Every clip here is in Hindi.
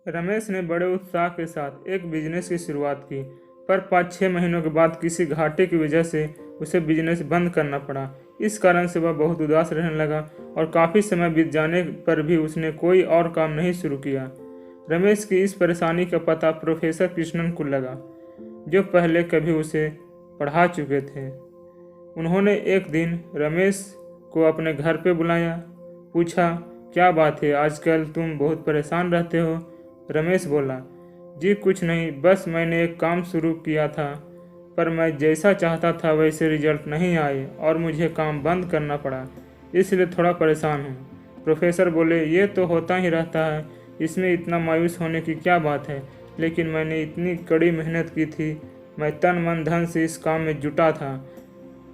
रमेश ने बड़े उत्साह के साथ एक बिजनेस की शुरुआत की, पर 5-6 महीनों के बाद किसी घाटे की वजह से उसे बिजनेस बंद करना पड़ा। इस कारण से वह बहुत उदास रहने लगा और काफ़ी समय बीत जाने पर भी उसने कोई और काम नहीं शुरू किया। रमेश की इस परेशानी का पता प्रोफेसर कृष्णन को लगा, जो पहले कभी उसे पढ़ा चुके थे। उन्होंने एक दिन रमेश को अपने घर पे बुलाया। पूछा, क्या बात है, आजकल तुम बहुत परेशान रहते हो? रमेश बोला, जी कुछ नहीं, बस मैंने एक काम शुरू किया था, पर मैं जैसा चाहता था वैसे रिजल्ट नहीं आए और मुझे काम बंद करना पड़ा, इसलिए थोड़ा परेशान हूँ। प्रोफेसर बोले, ये तो होता ही रहता है, इसमें इतना मायूस होने की क्या बात है, लेकिन मैंने इतनी कड़ी मेहनत की थी, मैं तन मन धन से इस काम में जुटा था,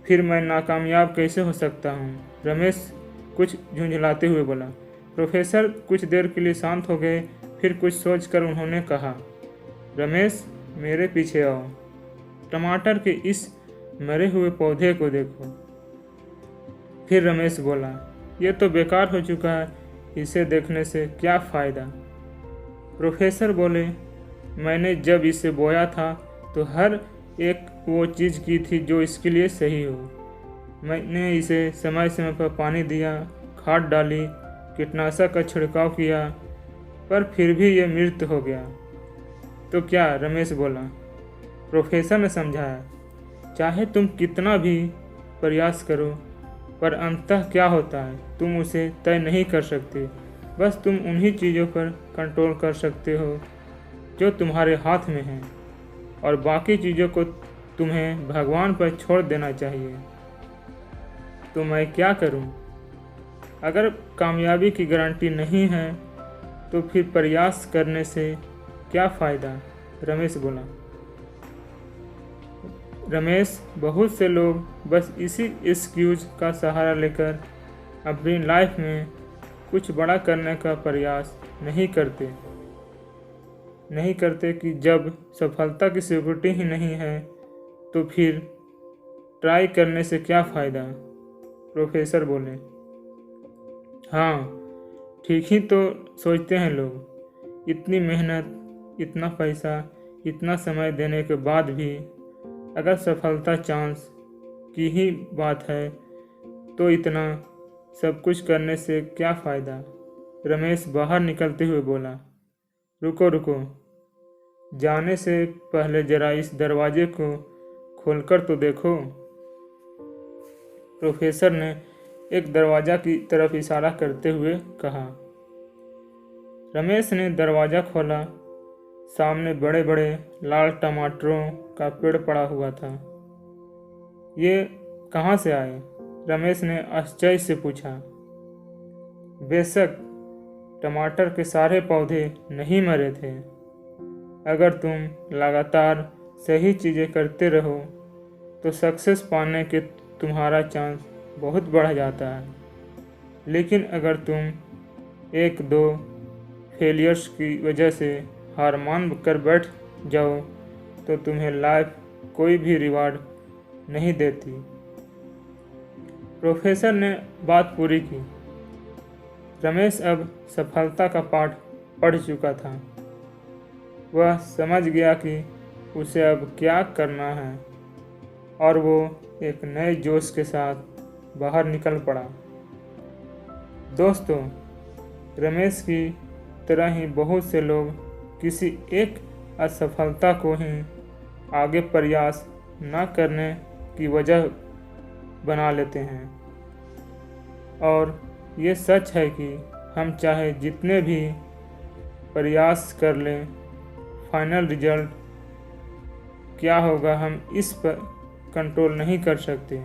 फिर मैं नाकामयाब कैसे हो सकता हूँ? रमेश कुछ झुंझलाते हुए बोला। प्रोफेसर कुछ देर के लिए शांत हो गए, फिर कुछ सोचकर उन्होंने कहा, रमेश मेरे पीछे आओ, टमाटर के इस मरे हुए पौधे को देखो। फिर रमेश बोला, ये तो बेकार हो चुका है, इसे देखने से क्या फ़ायदा? प्रोफेसर बोले, मैंने जब इसे बोया था तो हर एक वो चीज़ की थी जो इसके लिए सही हो। मैंने इसे समय समय पर पानी दिया, खाद डाली, कीटनाशक का छिड़काव किया, पर फिर भी ये मृत हो गया। तो क्या? रमेश बोला। प्रोफेसर ने समझाया, चाहे तुम कितना भी प्रयास करो, पर अंततः क्या होता है तुम उसे तय नहीं कर सकते। बस तुम उन्हीं चीज़ों पर कंट्रोल कर सकते हो जो तुम्हारे हाथ में हैं, और बाकी चीज़ों को तुम्हें भगवान पर छोड़ देना चाहिए। तो मैं क्या करूं? अगर कामयाबी की गारंटी नहीं है तो फिर प्रयास करने से क्या फ़ायदा? रमेश बोला। रमेश, बहुत से लोग बस इसी एक्सक्यूज का सहारा लेकर अपनी लाइफ में कुछ बड़ा करने का प्रयास नहीं करते कि जब सफलता की सिक्योरिटी ही नहीं है तो फिर ट्राई करने से क्या फ़ायदा? प्रोफेसर बोले। हाँ, ठीक ही तो सोचते हैं लोग। इतनी मेहनत, इतना पैसा, इतना समय देने के बाद भी अगर सफलता चांस की ही बात है तो इतना सब कुछ करने से क्या फ़ायदा? रमेश बाहर निकलते हुए बोला, रुको, जाने से पहले जरा इस दरवाजे को खोलकर तो देखो। प्रोफेसर ने एक दरवाज़ा की तरफ इशारा करते हुए कहा। रमेश ने दरवाज़ा खोला। सामने बड़े बड़े लाल टमाटरों का पेड़ पड़ा हुआ था। ये कहाँ से आए? रमेश ने आश्चर्य से पूछा। बेशक, टमाटर के सारे पौधे नहीं मरे थे। अगर तुम लगातार सही चीज़ें करते रहो तो सक्सेस पाने के तुम्हारा चांस बहुत बढ़ जाता है। लेकिन अगर तुम 1-2 फेलियर्स की वजह से हार मान कर बैठ जाओ तो तुम्हें लाइफ कोई भी रिवार्ड नहीं देती। प्रोफेसर ने बात पूरी की। रमेश अब सफलता का पाठ पढ़ चुका था। वह समझ गया कि उसे अब क्या करना है और वो एक नए जोश के साथ बाहर निकल पड़ा। दोस्तों, रमेश की तरह ही बहुत से लोग किसी एक असफलता को ही आगे प्रयास न करने की वजह बना लेते हैं। और ये सच है कि हम चाहे जितने भी प्रयास कर लें, फाइनल रिजल्ट क्या होगा हम इस पर कंट्रोल नहीं कर सकते।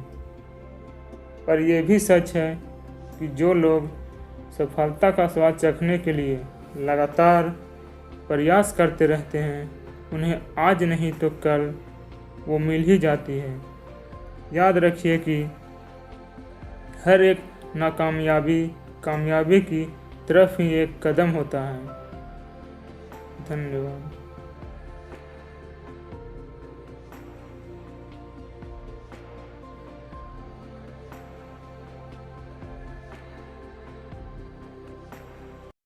पर यह भी सच है कि जो लोग सफलता का स्वाद चखने के लिए लगातार प्रयास करते रहते हैं, उन्हें आज नहीं तो कल वो मिल ही जाती है। याद रखिए कि हर एक नाकामयाबी कामयाबी की तरफ ही एक कदम होता है। धन्यवाद।